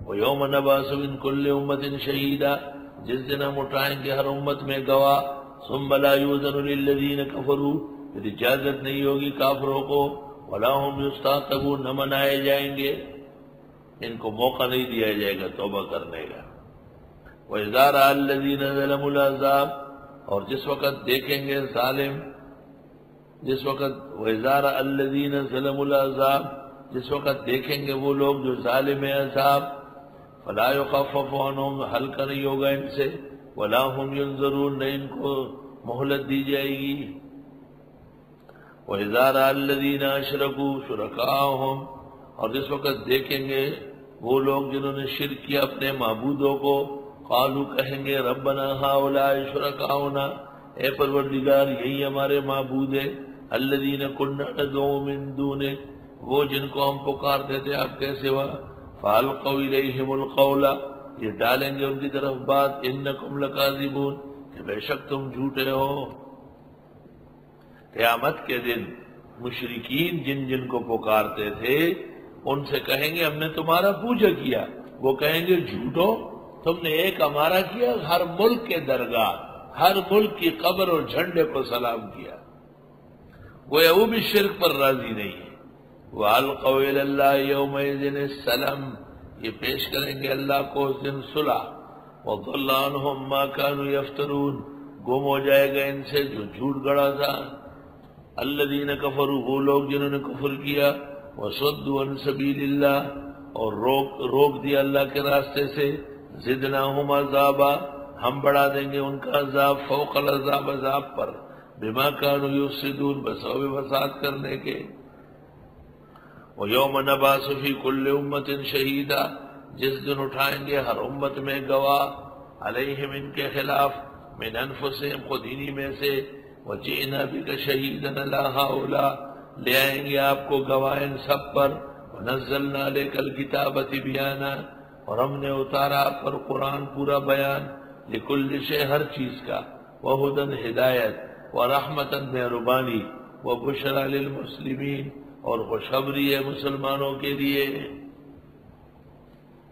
وَيَوْمَ نَبْعَثُ مِنْ كُلِّ أُمَّةٍ شَهِيدًا، جس دن ہم اٹھائیں گے ہر امت میں گواہ. ثُمَّ لَا يُؤْذَنُ لِلَّذِينَ كَفَرُوا، پھر اجازت نہیں ہوگی کافروں کو. وَلَا هُمْ يُسْتَعْتَبُونَ، نہ منائے جائیں گے، ان کو موقع نہیں دیا جائے گا توبہ کرنے کا. وَإِذَا رَأَى الَّذِينَ ظَلَمُوا الْعَذَابَ، اور جس وقت دیکھیں گے ظالم، جس وقت وَإِذَا رَأَى الَّذِينَ ظَلَمُوا الْعَذَابَ، جس وقت دیکھیں گے وہ لوگ جو ظالم ہیں عذاب، فَلَا يُخَفَّفُ عَنْهُمْ، ہلکا نہیں ہوگا ان سے، وَلَا هُمْ يُنظَرُونَ، نہ ان کو مہلت دی جائے گی. وَإِذَا رَأَى الَّذِينَ أَشْرَكُوا شُرَكَاءَهُمْ، اور جس وقت دیکھیں گے وہ لوگ جنہوں نے شرک کیا اپنے معبودوں کو، قالوا کہیں گے ربنا هؤلاء شركاؤنا، اے پروردگار یہی ہمارے معبود ہیں، الذین كنا ندعو من دونک، وہ جن کو ہم پکارتے تھے آپ کے سوا. فالقوا الیہم القول، یہ ڈالیں گے ان کی طرف بات، انکم لکاذبون، کہ بے شک تم جھوٹے ہو. قیامت کے دن مشرکین جن جن کو پکارتے تھے ان سے کہیں گے ہم نے تمہارا پوجا کیا، وہ کہیں گے جھوٹو، تم نے ایک ہمارا کیا، ہر ملک کے درگاہ، ہر ملک کی قبر اور جھنڈے کو سلام کیا. وہ بھی شرک پر راضی نہیں ہے. وَأَلْقَوْا إِلَى اللَّهِ يَوْمَئِذٍ السَّلَامَ، یہ پیش کریں گے اللہ کو اس دن صلح. وَضَلَّ عَنْهُمْ مَا كَانُوا يَفْتَرُونَ، گم ہو جائے گا ان سے جو جھوٹ گڑا تھا. الَّذِينَ كَفَرُوا، وہ لوگ جنہوں نے کفر کیا، وَصَدُّوا عَنْ سَبِيلِ اللَّهِ، اور روک دیا اللہ کے راستے سے. زِدْنَاهُمْ عَذَابًا، ہم بڑھا دیں گے ان کا عذاب، فوق العذاب، عذاب پر، بِمَا كَانُوا يُفْسِدُونَ، بسبب فساد کرنے کے. وَيَوْمَ نَبْعَثُ فِي كُلِّ أُمَّةٍ شَهِيدًا، جس دن اٹھائیں گے ہر امت میں گواہ، علیہم ان کے خلاف، من انفسہم، خود انہی میں سے. وَجِئْنَا بِكَ شَهِيدًا عَلَىٰ هَٰؤُلَاءِ، لے آئیں گے آپ کو گواہ ان سب پر. وَنَزَّلْنَا عَلَيْكَ الْكِتَابَ تِبْيَانًا، اور ہم نے اتارا آپ پر قرآن پورا بیان، لِكُلِّ شَيْءٍ، ہر چیز کا، وَهُدًى ہدایت، وَرَحْمَةً مہربانی، وَبُشْرَىٰ لِلْمُسْلِمِينَ، اور خوشخبری ہے مسلمانوں کے لیے.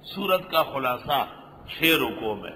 سورت کا خلاصہ 6 رکوع میں.